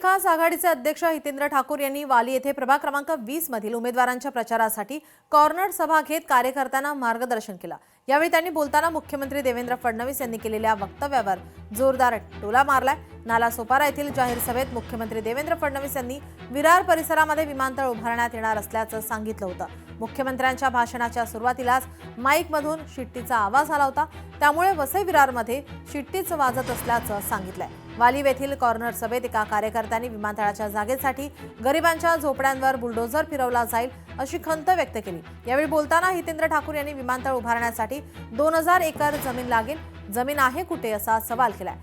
खास आघाडीचे अध्यक्ष हितेंद्र ठाकूर यांनी वाली येथे प्रभाग क्रमांक 20 मधील उमेदवारांच्या प्रचारासाठी कॉर्नर सभा घेत कार्यकर्त्यांना मार्गदर्शन केलं। यावेळी त्यांनी बोलताना मुख्यमंत्री देवेंद्र फडणवीस यांनी केलेल्या वक्तव्यावर जोरदार टोला मारलाय। नालासोपारा येथील जाहीर सभेत मुख्यमंत्री देवेंद्र फडणवीस यांनी विरार परिसरामध्ये विमानतळ उभारण्यात येणार असल्याचं सांगितलं होतं। मुख्यमंत्र्यांच्या भाषणाच्या सुरुवातीलाच माईकमधून शिट्टीचा आवाज आला होता, त्यामुळे वसई विरारमध्ये शिट्टीच वाजत असल्याचं सांगितलंय। वाली येथील कॉर्नर सभेत एका कार्यकर्त्यांनी विमानतळाच्या जागेसाठी गरिबांच्या झोपड्यांवर बुलडोझर फिरवला जाईल अशी खंत व्यक्त केली। यावेळी बोलताना हितेंद्र ठाकूर यांनी विमानतळ उभारण्यासाठी 2000 एकर जमीन लागेल, जमीन आहे कुठे असा सवाल केलाय।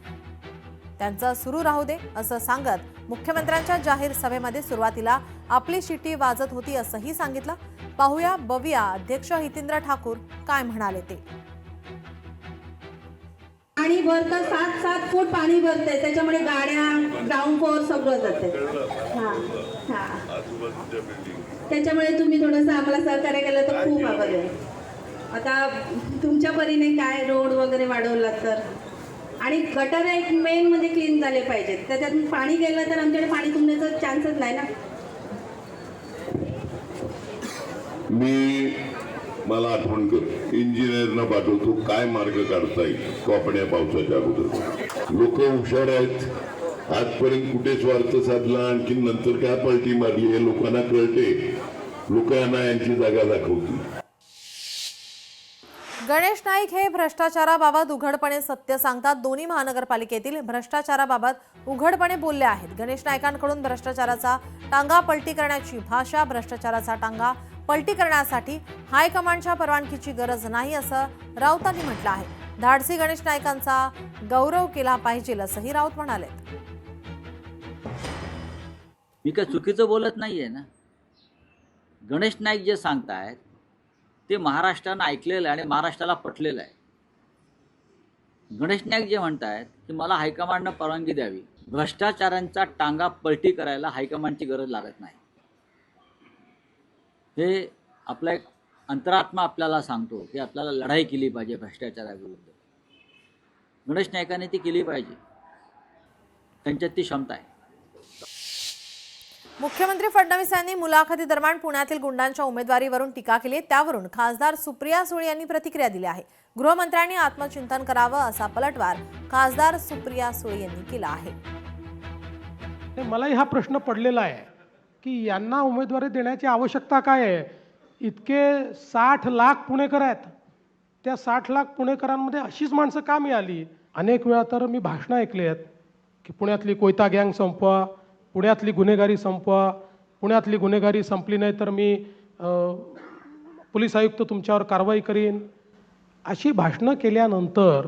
त्यांचं सुरू राहू दे असं सांगत मुख्यमंत्र्यांच्या जाहीर सभेमध्ये सुरुवातीला आपली शिट्टी वाजत होती असंही सांगितलं। पाहूया बघूया अध्यक्ष हितेंद्र ठाकूर काय म्हणाले ते। पाणी भरतं 7-7 फूट पाणी भरते, त्याच्यामुळे गाड्या ग्राउंड फ्लोअर सगळं जाते। त्याच्यामुळे तुम्ही थोडंसं आम्हाला सहकार्य केलं तर खूप आभार आहे। आता तुमच्या परीने काय रोड वगैरे वाढवला तर, आणि गटर एक मेन म्हणजे क्लीन झाले पाहिजेत, त्याच्यातून पाणी गेलं तर आमच्याकडे पाणी तुंबण्याचा चान्सच नाही ना। मला आठवण कर, इंजिनियरना पाठवतो काय मार्ग काढता येईल तो आपण या पावसाच्या अगोदर। लोक हुशार आहेत, आजपर्यंत कुठे स्वार्थ साधला आणखी नंतर काय पलटी मारली हे लोकांना कळते। लोकांना यांची जागा दाखवतील। गणेश नाईक हे भ्रष्टाचाराबाबत उघडपणे सत्य सांगतात। दोन्ही महानगरपालिकेतील भ्रष्टाचाराबाबत उघडपणे बोलले आहेत। गणेश नाईकांकडून भ्रष्टाचाराचा टांगा पलटी करण्याची भाषा, भ्रष्टाचाराचा टांगा पलटी करण्यासाठी हायकमांडच्या परवानगीची गरज नाही असं राऊतांनी म्हटलं आहे। धाडसी गणेश नाईकांचा गौरव केला पाहिजे असंही राऊत म्हणाले। मी काय चुकीचं बोलत नाहीये ना। गणेश नाईक जे सांगतायत ते महाराष्ट्रानं ऐकलेलं आहे आणि महाराष्ट्राला पटलेलं आहे। गणेश नाईक जे म्हणतायत की मला हायकमांडनं परवानगी द्यावी, भ्रष्टाचारांचा टांगा पलटी करायला हायकमांडची गरज लागत नाही, हे आपला एक अंतरात्मा आपल्याला सांगतो की आपल्याला लढाई केली पाहिजे भ्रष्टाचाराविरुद्ध। गणेश नाईकांनी ती केली पाहिजे, त्यांच्यात ती क्षमता आहे। मुख्यमंत्री फडणवीस यांनी मुलाखतीदरम्यान पुण्यातील गुंडांच्या उमेदवारीवरून टीका केली। त्यावरून खासदार सुप्रिया सुळे यांनी प्रतिक्रिया दिली आहे। गृहमंत्र्यांनी आत्मचिंतन करावं असा पलटवार खासदार सुप्रिया सुळे यांनी केला आहे। मलाही हा प्रश्न पडलेला आहे की यांना उमेदवारी देण्याची आवश्यकता काय आहे। इतके 60 लाख पुणेकर आहेत, त्या 60 लाख पुणेकरांमध्ये अशीच माणसं का मिळाली। अनेक वेळा तर मी भाषणं ऐकली आहेत की पुण्यातली कोयता गँग संपवा, पुण्यातली गुन्हेगारी संपवा, पुण्यातली गुन्हेगारी संपली नाही तर मी पोलीस आयुक्त तुमच्यावर कारवाई करीन। अशी भाषणं केल्यानंतर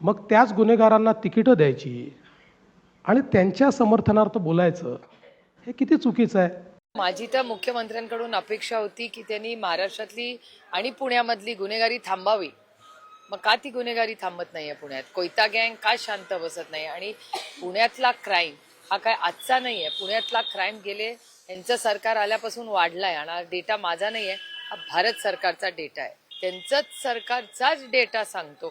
मग त्याच गुन्हेगारांना तिकीटं द्यायची आणि त्यांच्या समर्थनार्थ बोलायचं, हे किती चुकीचं आहे। माझी तर मुख्यमंत्र्यांकडून अपेक्षा होती की त्यांनी महाराष्ट्रातली आणि पुण्यामधली गुन्हेगारी थांबावी। मग का ती गुन्हेगारी थांबत नाहीये पुण्यात? कोयता गँग का शांत बसत नाही? आणि पुण्यातला क्राईम हा काय आजचा नाहीये। पुण्यातला क्राईम गेले यांचं सरकार आल्यापासून वाढलाय आणि हा डेटा माझा नाहीये, हा भारत सरकारचा डेटा आहे। त्यांचाच सरकारचाच डेटा सांगतो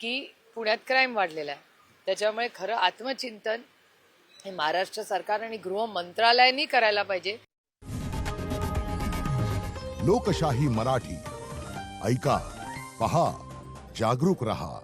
की पुण्यात क्राईम वाढलेला आहे। त्याच्यामुळे खरं आत्मचिंतन हे महाराष्ट्र सरकार आणि गृह मंत्रालयाने करायला पाहिजे। लोकशाही मराठी ऐका, पहा, जागरूक रहा।